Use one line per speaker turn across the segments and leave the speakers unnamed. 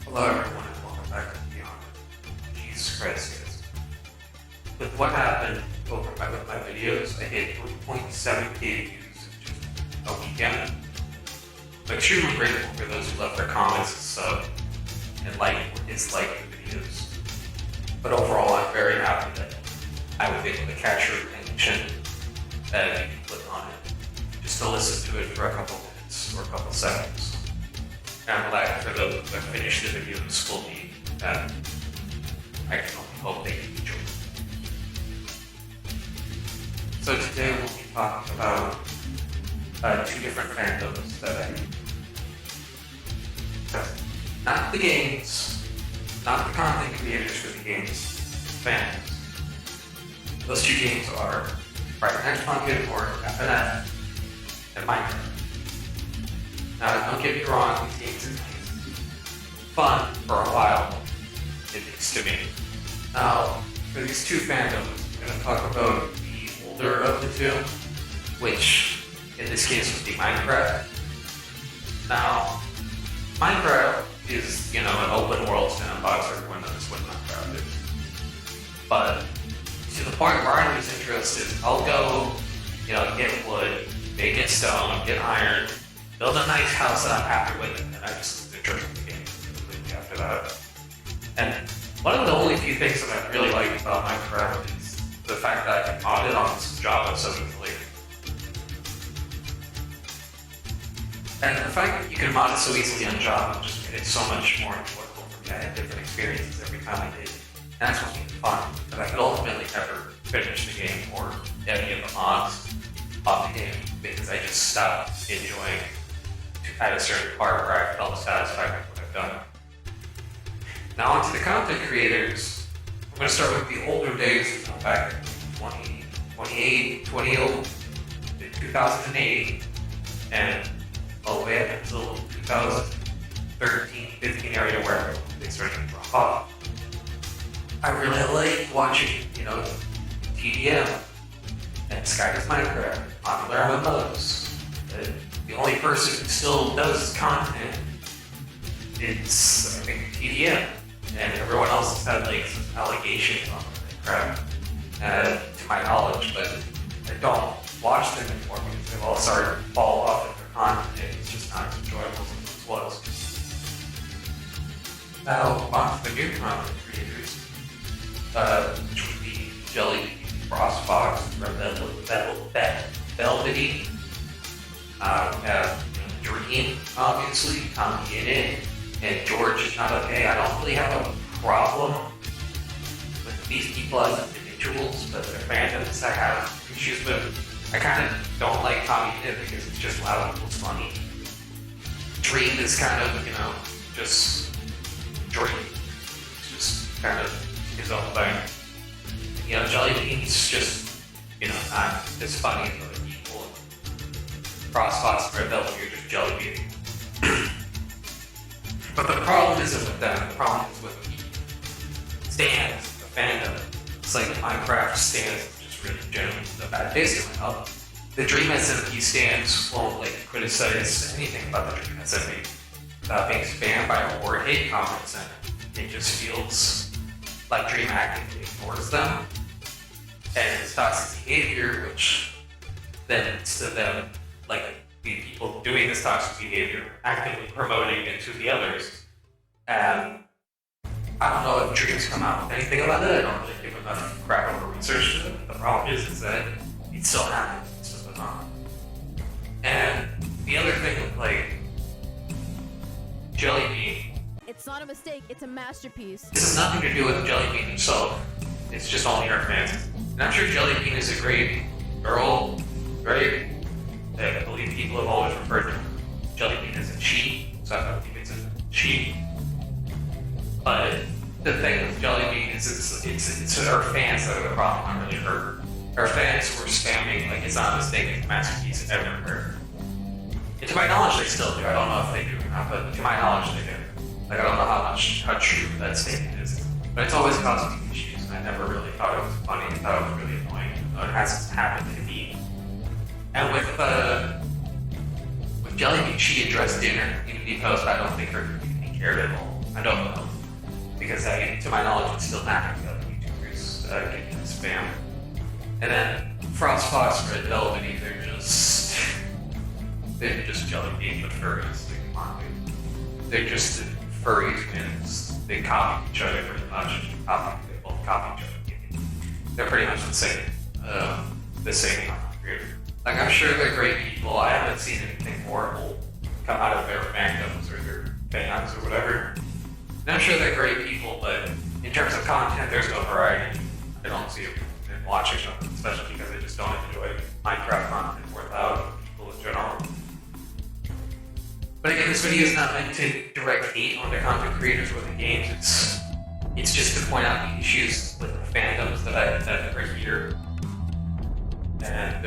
Hello everyone and welcome back to Beyond. Jesus Christ, guys. With what happened with my videos, I hit 3.7k views in just a weekend. I'm extremely grateful for those who left their comments and sub and dislike the videos. But overall, I'm very happy that I was able to catch your attention, that you can click on it, just to listen to it for a couple minutes or a couple seconds. And I'm glad for those that finished the video fully, that I can only hope they enjoy it. So today we'll be talking about two different fandoms that not the games, not the content creators for the games, fans. Those two games are Friday Funkin' or FNF and Minecraft. Now, don't get me wrong, these games are fun for a while, at least to me. Now, for these two fandoms, I'm going to talk about the older of the two, which in this case would be Minecraft. Now, Minecraft is, an open world sandbox. Everyone knows what Minecraft is. But to the point where I'm most interested, I'll go, get wood, make it stone, get iron, build a nice house that I'm happy with, and I just enjoy the game completely after that. And one of the only few things that I really like about Minecraft is the fact that I can mod it on Java so easily. And the fact that you can mod it so easily on Java just made it so much more enjoyable for me. I had different experiences every time I did. And that's what made it fun. But I could ultimately never finish the game or any of the mods of the game because I just stopped enjoying at a certain part where I felt satisfied with what I've done. Now onto the content creators. I'm going to start with the older days, back in 2008, and all the way up until 2013, 15 area where they started to drop off. I really like watching, TDM and Sky Does Minecraft, popular MMOs. The only person who still does content is, I think, TDM, and everyone else has had some allegations on Minecraft, to my knowledge, but I don't watch them anymore because they've all started to fall off of their content. It's just not as enjoyable as it was. Now, on to the new content creators, which would be Jelly, Frostbox, Velvety. We have Dream, obviously, Tommy in it, and George is not okay. I don't really have a problem with these people as individuals, but their fandoms I have issues with. I kind of don't like Tommy in it because it's just loud and it's funny. Dream is kind of, just Dream. It's just kind of his own thing. Jellybean's just, not as funny as other people. Crossbox and Red Velvet, you're just Jellybean. But the problem isn't with them, the problem is with the stands, the fandom. It's like Minecraft stands, just really generally the bad basically up. The Dream SMP stands won't criticize anything about the Dream SMP without being spammed by or hate comments, and it just feels like Dream actively ignores them. And it's toxic behavior, which then leads to them, the people doing this toxic behavior, actively promoting it to the others. And I don't know if Dreams come out with anything about it. I don't really give enough crap over research to it. The problem is that it still happens. It's just goes on. And the other thing with Jellybean,
it's not a mistake, it's a masterpiece.
This has nothing to do with Jellybean himself. It's just all her fans. And I'm sure Jellybean is a great girl, right? I believe people have always referred to Jellybean as a she, so I believe it's a she. But the thing with Jellybean is it's her fans that are the problem, not really her. Her fans who are spamming it's not a mistake, it's a masterpiece everywhere. And to my knowledge, they still do. I don't know if they do or not, but to my knowledge, they do. I don't know how true that statement is. But it's always caused me issues, and I never really thought it was funny. I thought it was really annoying. It hasn't happened to me. And with Jellybean, she addressed dinner, even because I don't think her community cared at all. I don't know. Because to my knowledge, it's still not going to be YouTubers getting spam. And then Frostfox, Red Velvety, they're just Jelly Bean, but furries. Like, come on, dude. They're just furry twins. They copy each other pretty much. They both copy each other. They're pretty much the same content creator. Like, I'm sure they're great people. I haven't seen anything horrible come out of their fandoms or their fans or whatever. And I'm sure they're great people, but in terms of content, there's no variety. I don't see it in watching them, especially because I just don't enjoy Minecraft content without people in general. But again, this video is not meant to direct hate on the content creators or the games. It's just to point out the issues with the fandoms that are here. And,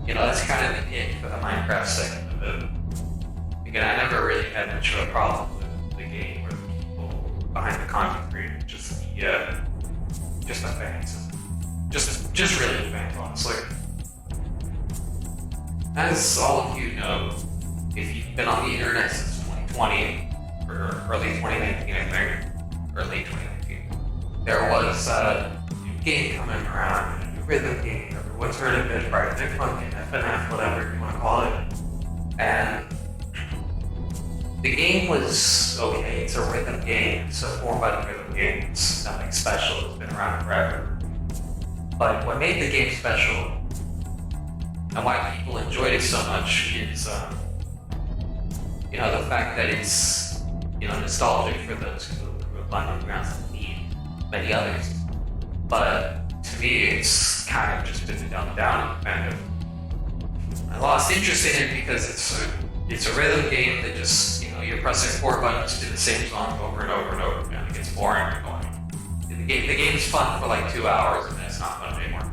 that's kind of the it for the Minecraft segment of it. Again, I never really had much of a problem with the game or the people behind the content creator, just the fans. Just really the fans, honestly. As all of you know, if you've been on the internet since 2020, or early 2019, I think, or late 2019, there was a new game coming around, a new rhythm game. Everyone's heard of it, right? They're fucking FNF, whatever you want to call it. And the game was okay. It's a rhythm game. It's a 4-button rhythm game. It's nothing special. It's been around forever. But what made the game special and why people enjoyed it so much is, the fact that it's, nostalgic for those who grew up on the grounds and need many others. But to me, it's kind of just been dumbed down kind of. I lost interest in it because it's a rhythm game that just, you're pressing 4 buttons to do the same song over and over and over again. It gets boring and annoying. The game's fun for like 2 hours and then it's not fun anymore.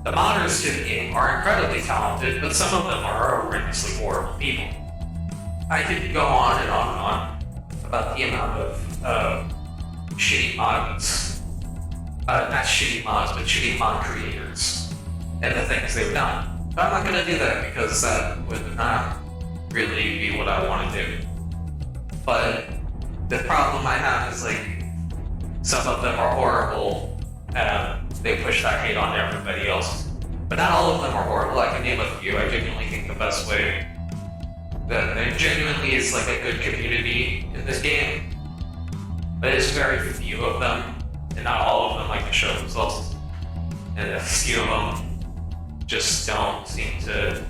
The modders to the game are incredibly talented, but some of them are horrendously horrible people. I could go on and on and on about the amount of shitty mods. Not shitty mods, but shitty mod creators and the things they've done. But I'm not going to do that because that would not really be what I want to do. But the problem I have is, some of them are horrible and they push that hate on everybody else. But not all of them are horrible. I can name a few. I genuinely think the best way that there genuinely is a good community in this game. But there's very few of them, and not all of them like to show themselves. And a few of them just don't seem to,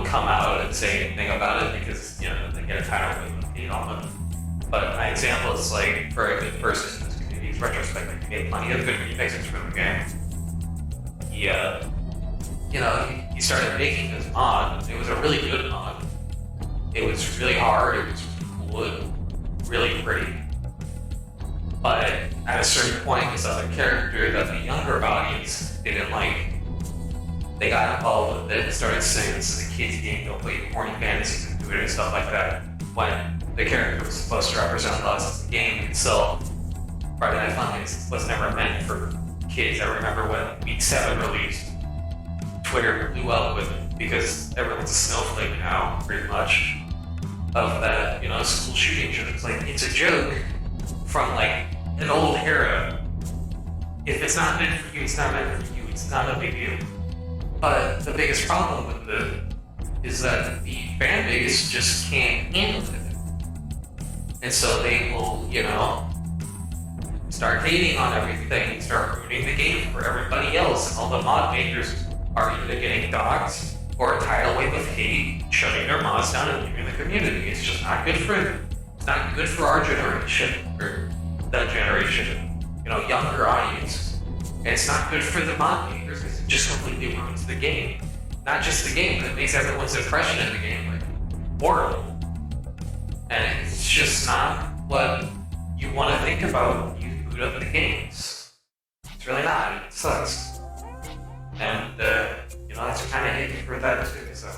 come out and say anything about it because, they get a title with hate on them. But my example is for a good person in this community, is Retrospect. He made plenty of good remixes for the game. He started making this mod. It was a really good mod. It was really hard. It was cool and really pretty. But at a certain point, this other character that the younger audience didn't like, they got involved with it and started saying this is a kid's game, don't play horny fantasies and do it and stuff like that. When the character was supposed to represent us as the game itself, Friday Night Funkin' was never meant for kids. I remember when Week 7 released, Twitter blew up with it because everyone's a snowflake now, pretty much, of that, school shooting joke. It's a joke from an old era. If it's not meant for you, it's not meant for you. It's not a big deal. But the biggest problem with it is that the fan base just can't handle it. And so they will, start hating on everything, start ruining the game for everybody else, and all the mod makers are either getting docked or tidal wave of hate, shutting their mods down and leaving the community. It's just not good for them. It's not good for our generation, or that generation, younger audience. And it's not good for the mod makers because it just completely ruins the game. Not just the game, but it makes everyone's impression of the game horrible. And it's just not what you want to think about when you boot up the games. It's really not. It sucks. And, that's kind of it for that too. So,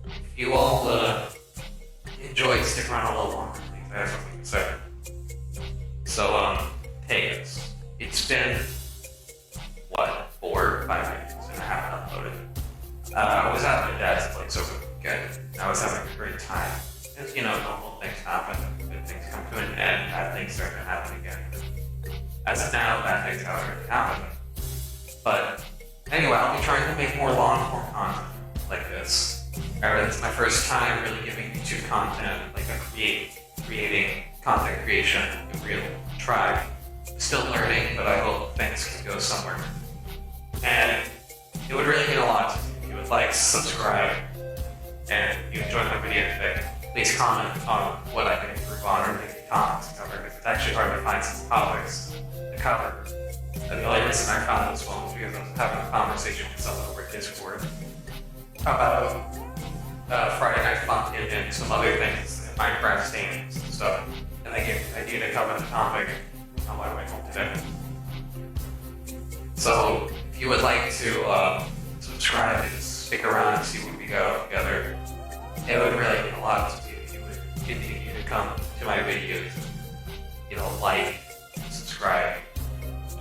if you all enjoyed, stick around a little longer. I think that's something to say. So, hey, it's been, 4 or 5 days and I haven't uploaded. I was at my dad's place over the weekend. I was having a great time. Because, normal things happen, good things come to an end, bad things start to happen again. As of now, bad things have already happened. But anyway, I'll be trying to make more long-form content like this. It's my first time really giving YouTube content, like creating content creation in real try. Still learning, but I hope things can go somewhere. And it would really mean a lot if you would like, subscribe, and if you enjoyed my video today, please comment on what I can improve on or make comments to cover, because it's actually hard to find some topics to cover. And the only reason I found this one was because I was having a conversation with someone over Discord about Friday Night Funkin' and some other things, Minecraft standings and stuff. And I gave an idea to cover the topic on my way home today. So if you would like to subscribe and stick around and see what we go together, it would really mean a lot to me if you would continue to come to my videos. Like, subscribe,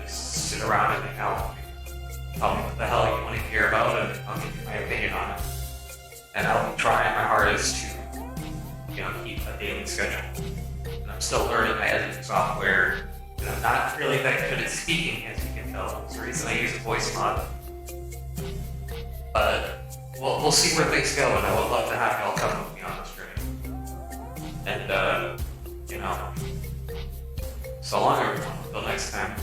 just sit around and hang out with me. Tell me what the hell you want to hear about, and I'll give you my opinion on it. And I'll be trying my hardest to, keep a daily schedule. And I'm still learning my editing software, and I'm not really that good at speaking, as you can tell. That's the reason I use a voice mod. But we'll see where things go, and I would love to have y'all come with me on this journey. And, so long, everyone. Until next time.